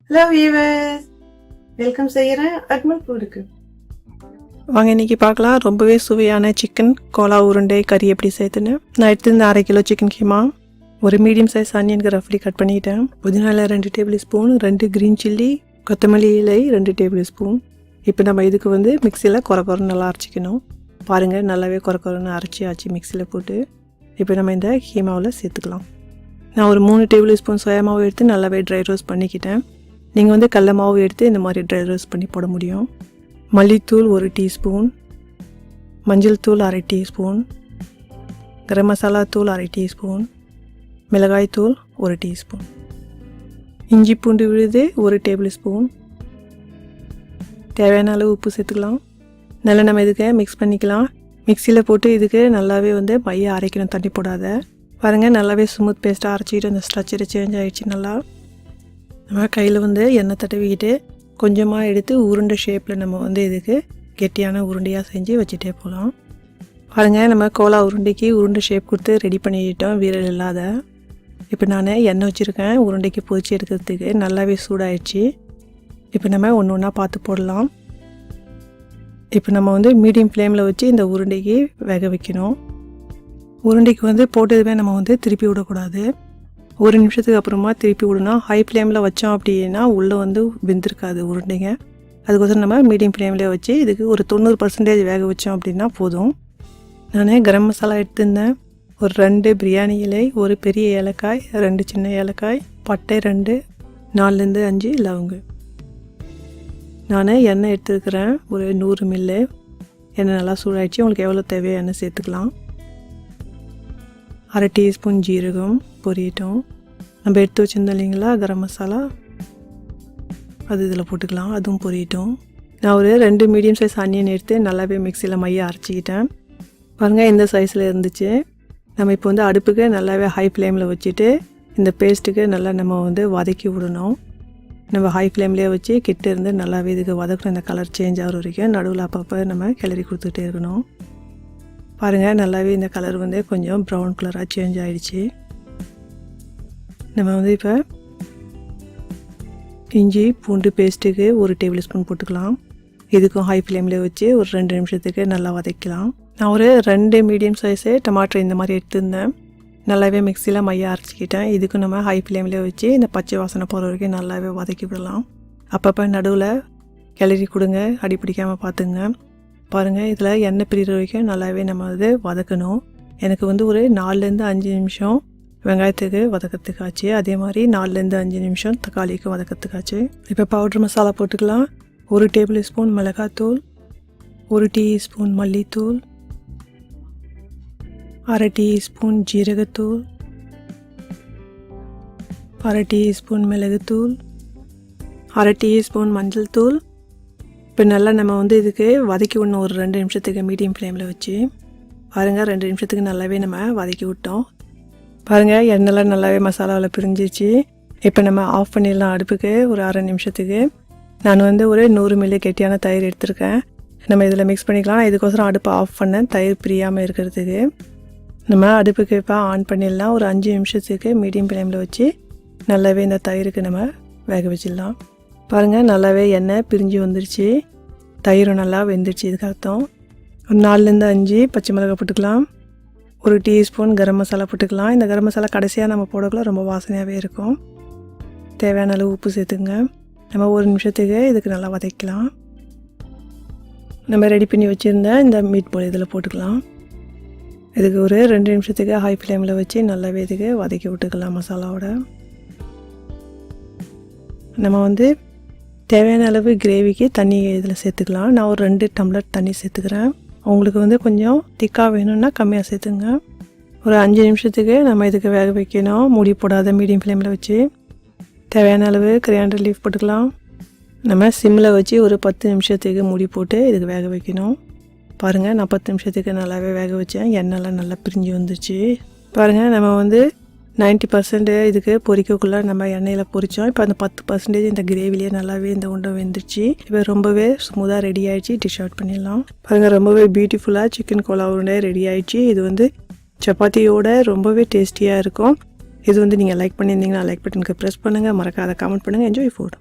Hello viewers, welcome செய்கிறேன் அக்மல் ஃபுட்டுக்கு. வாங்க இன்றைக்கி பார்க்கலாம் ரொம்பவே சுவையான சிக்கன் கோலா உருண்டை கறி எப்படி சேர்த்துன்னு. நான் எடுத்துருந்து 1/2 கிலோ சிக்கன் கீமா, ஒரு மீடியம் சைஸ் ஆனியனுக்கு ரஃப்லி கட் பண்ணிட்டேன். புதினால 2 டேபிள் ஸ்பூன், 2 க்ரீன் சில்லி, கொத்தமல்லி இலை 2 டேபிள் ஸ்பூன். இப்போ நம்ம இதுக்கு மிக்சியில் குறன்னு நல்லா அரைச்சிக்கணும். பாருங்கள், நல்லாவே குறன்னு அரைச்சி மிக்சியில் போட்டு இப்போ நம்ம இந்த கீமாவில் சேர்த்துக்கலாம். நான் ஒரு 3 டேபிள் ஸ்பூன் சோயா மாவு எடுத்து நல்லாவே ட்ரை ரோஸ்ட் பண்ணிக்கிட்டேன். நீங்கள் கடல மாவு எடுத்து இந்த மாதிரி ட்ரை ரோஸ்ட் பண்ணி போட முடியும். மல்லித்தூள் 1 டீஸ்பூன், மஞ்சள் தூள் 1/2 டீஸ்பூன், கரம் மசாலா தூள் 1/2 டீஸ்பூன், மிளகாய் தூள் 1 டீஸ்பூன், இஞ்சி பூண்டு விழுது 1 டேபிள் ஸ்பூன், தேவையான அளவு உப்பு சேர்த்துக்கலாம். நல்லா நம்ம இதுக்கு மிக்ஸ் பண்ணிக்கலாம். மிக்சியில் போட்டு இதுக்கு நல்லாவே மைய அரைக்கணும், தண்ணி போடாத. பாருங்கள், நல்லாவே ஸ்மூத் பேஸ்ட்டாக அரைச்சிக்கிட்டு அந்த ஸ்ட்ரக்சர் சேஞ்ச் ஆகிடுச்சு. நல்லா நம்ம கையில் எண்ணெய் தடவிக்கிட்டு கொஞ்சமாக எடுத்து உருண்டை ஷேப்பில் நம்ம இதுக்கு கெட்டியான உருண்டையாக செஞ்சு வச்சுட்டே போகலாம். பாருங்கள், நம்ம கோலா உருண்டைக்கு உருண்டை ஷேப் கொடுத்து ரெடி பண்ணிக்கிட்டோம் வீரல் இல்லாத. இப்போ நான் எண்ணெய் வச்சுருக்கேன் உருண்டைக்கு பொரிச்சு எடுக்கிறதுக்கு. நல்லாவே சூடாயிடுச்சு. இப்போ நம்ம ஒன்று ஒன்றா பார்த்து போடலாம். இப்போ நம்ம மீடியம் ஃப்ளேமில் வச்சு இந்த உருண்டைக்கு வேக வைக்கணும். உருண்டைக்கு போட்டதுமே நம்ம திருப்பி விடக்கூடாது. 1 நிமிஷத்துக்கு அப்புறமா திருப்பி விடணும். ஹை ஃப்ளேமில் வச்சோம் அப்படின்னா உள்ளே வெந்திருக்காது உருண்டைங்க. அதுக்கோசரம் நம்ம மீடியம் ஃப்ளேம்லேயே வச்சு இதுக்கு ஒரு 90% வேக வச்சோம் அப்படின்னா போதும். நான் கரம் மசாலா எடுத்திருந்தேன். ஒரு 2 பிரியாணி இலை, ஒரு பெரிய ஏலக்காய், 2 சின்ன ஏலக்காய், பட்டை 2, 4லேருந்து 5 லவங்கு. நான் எண்ணெய் எடுத்துருக்கிறேன் ஒரு 100 மில்லு. எண்ணெய் நல்லா சூடாயிடுச்சு. உங்களுக்கு எவ்வளோ தேவையோ எண்ணெய் சேர்த்துக்கலாம். 1/2 டீஸ்பூன் ஜீரகம் பொரியட்டும். நம்ம எடுத்து வச்சுருந்தோம் இல்லைங்களா கரம் மசாலா, அது இதில் போட்டுக்கலாம். அதுவும் பொரியட்டும். நான் ஒரு 2 மீடியம் சைஸ் ஆனியன் எடுத்து நல்லாவே மிக்சியில் மைய அரைச்சிக்கிட்டேன். பாருங்கள், இந்த சைஸில் இருந்துச்சு. நம்ம இப்போ அடுப்புக்கு நல்லாவே ஹை ஃப்ளேமில் வச்சுட்டு இந்த பேஸ்ட்டுக்கு நல்லா நம்ம வதக்கி விடணும். நம்ம ஹை ஃப்ளேம்லேயே வச்சு கிட்ட இருந்து நல்லாவே இதுக்கு வதக்கணும். இந்த கலர் சேஞ்ச் ஆகிற வரைக்கும் நடுவில் அப்பப்போ நம்ம கிளறி கொடுத்துட்டே இருக்கணும். பாருங்கள், நல்லாவே இந்த கலர் கொஞ்சம் ப்ரௌன் கலராக சேஞ்ச் ஆகிடுச்சு. நம்ம இப்போ இஞ்சி பூண்டு பேஸ்ட்டுக்கு 1 டேபிள் ஸ்பூன் போட்டுக்கலாம். இதுக்கும் ஹை ஃப்ளேமில் வச்சு ஒரு 2 நிமிஷத்துக்கு நல்லா வதக்கலாம். நான் ஒரு 2 மீடியம் சைஸு டமாட்டோ இந்த மாதிரி எடுத்துருந்தேன். நல்லாவே மிக்சியில் மைய அரைச்சிக்கிட்டேன். இதுக்கும் நம்ம ஹை ஃப்ளேமில் வச்சு இந்த பச்சை வாசனை போகிற வரைக்கும் நல்லாவே வதக்கி விடலாம். அப்பப்போ நடுவில் கிளறி கொடுங்க, அடி பிடிக்காமல் பார்த்துங்க. பாருங்கள், இதில் எண்ணெய் பிரிகிற வரைக்கும் நல்லாவே நம்ம வதக்கணும். எனக்கு ஒரு 4லேருந்து 5 நிமிஷம் வெங்காயத்துக்கு வதக்கிறதுக்காச்சு. அதே மாதிரி 4லேருந்து 5 நிமிஷம் தக்காளிக்கு வதக்கிறதுக்காச்சு. இப்போ பவுட்ரு மசாலா போட்டுக்கலாம். 1 டேபிள் ஸ்பூன் மிளகாத்தூள், 1 டீஸ்பூன் மல்லித்தூள், 1/2 டீஸ்பூன் ஜீரகத்தூள், 1/2 டீஸ்பூன் மிளகுத்தூள், 1/2 டீஸ்பூன் மஞ்சள் தூள். இப்போ நல்லா நம்ம இதுக்கு வதக்கி விடணும் ஒரு 2 நிமிஷத்துக்கு மீடியம் ஃப்ளேமில் வச்சு. பாருங்கள், 2 நிமிஷத்துக்கு நல்லாவே நம்ம வதக்கி விட்டோம். பாருங்கள், எண்ணெய்லாம் நல்லாவே மசாலாவில் பிரிஞ்சிச்சு. இப்போ நம்ம ஆஃப் பண்ணிடலாம் அடுப்புக்கு ஒரு 1/2 நிமிஷத்துக்கு. நான் ஒரு 100 மில்லி கெட்டியான தயிர் எடுத்திருக்கேன். நம்ம இதில் மிக்ஸ் பண்ணிக்கலாம். இதுக்கோசரம் அடுப்பை ஆஃப் பண்ணேன், தயிர் பிரியாமல் இருக்கிறதுக்கு. நம்ம அடுப்புக்கு இப்போ ஆன் பண்ணிடலாம். ஒரு 5 நிமிஷத்துக்கு மீடியம் ஃப்ளேமில் வச்சு நல்லாவே இந்த தயிருக்கு நம்ம வேக வச்சிடலாம். பாருங்கள், நல்லாவே எண்ணெய் பிரிஞ்சு வந்துருச்சு. தயிரும் நல்லா வெந்துருச்சு. இதுக்கு அர்த்தம் ஒரு 4லேருந்து 5 பச்சை மிளகாய் போட்டுக்கலாம். 1 டீஸ்பூன் கரம் மசாலா போட்டுக்கலாம். இந்த கரம் மசாலா கடைசியாக நம்ம போடக்குள்ள ரொம்ப வாசனையாகவே இருக்கும். தேவையான அளவு உப்பு சேர்த்துங்க. நம்ம 1 நிமிஷத்துக்கு இதுக்கு நல்லா வதக்கலாம். நம்ம ரெடி பண்ணி வச்சுருந்த இந்த மீட் போல் இதில் போட்டுக்கலாம். இதுக்கு ஒரு 2 நிமிஷத்துக்கு ஹை ஃப்ளேமில் வச்சு நல்லாவே இதுக்கு வதக்கி விட்டுக்கலாம் மசாலாவோட. நம்ம தேவையான அளவு கிரேவிக்கு தண்ணி இதில் சேர்த்துக்கலாம். நான் ஒரு 2 டம்ளர் தண்ணி சேர்த்துக்கிறேன். உங்களுக்கு கொஞ்சம் திக்காக வேணும்னா கம்மியாக சேர்த்துங்க. ஒரு 5 நிமிஷத்துக்கு நம்ம இதுக்கு வேக வைக்கணும். மூடி போடாத மீடியம் ஃப்ளேமில் வச்சு. தேவையான அளவு கொரியாண்டர் லீஃப் போட்டுக்கலாம். நம்ம சிம்மில் வச்சு ஒரு 10 நிமிஷத்துக்கு மூடி போட்டு இதுக்கு வேக வைக்கணும். பாருங்கள், நான் 10 நிமிஷத்துக்கு நல்லாவே வேக வச்சேன். எண்ணெய்லாம் நல்லா பிரிஞ்சு வந்துருச்சு. பாருங்கள், நம்ம 90% இதுக்கு பொரிக்கக்குள்ளே நம்ம எண்ணெயில் பொரித்தோம். இப்போ அந்த 10% இந்த கிரேவிலேயே நல்லாவே இந்த உண்டை வெந்துருச்சு. இப்போ ரொம்பவே ஸ்மூத்தாக ரெடி ஆகிடுச்சு. டிஷ் அவுட் பண்ணிடலாம். பாருங்கள், ரொம்பவே பியூட்டிஃபுல்லாக சிக்கன் கோலா உருண்டை ரெடி ஆகிடுச்சு. இது சப்பாத்தியோட ரொம்பவே டேஸ்டியாக இருக்கும். இது நீங்கள் லைக் பண்ணியிருந்தீங்கன்னா லைக் பட்டனுக்கு ப்ரெஸ் பண்ணுங்கள். மறக்காத கமெண்ட் பண்ணுங்கள். Enjoy food.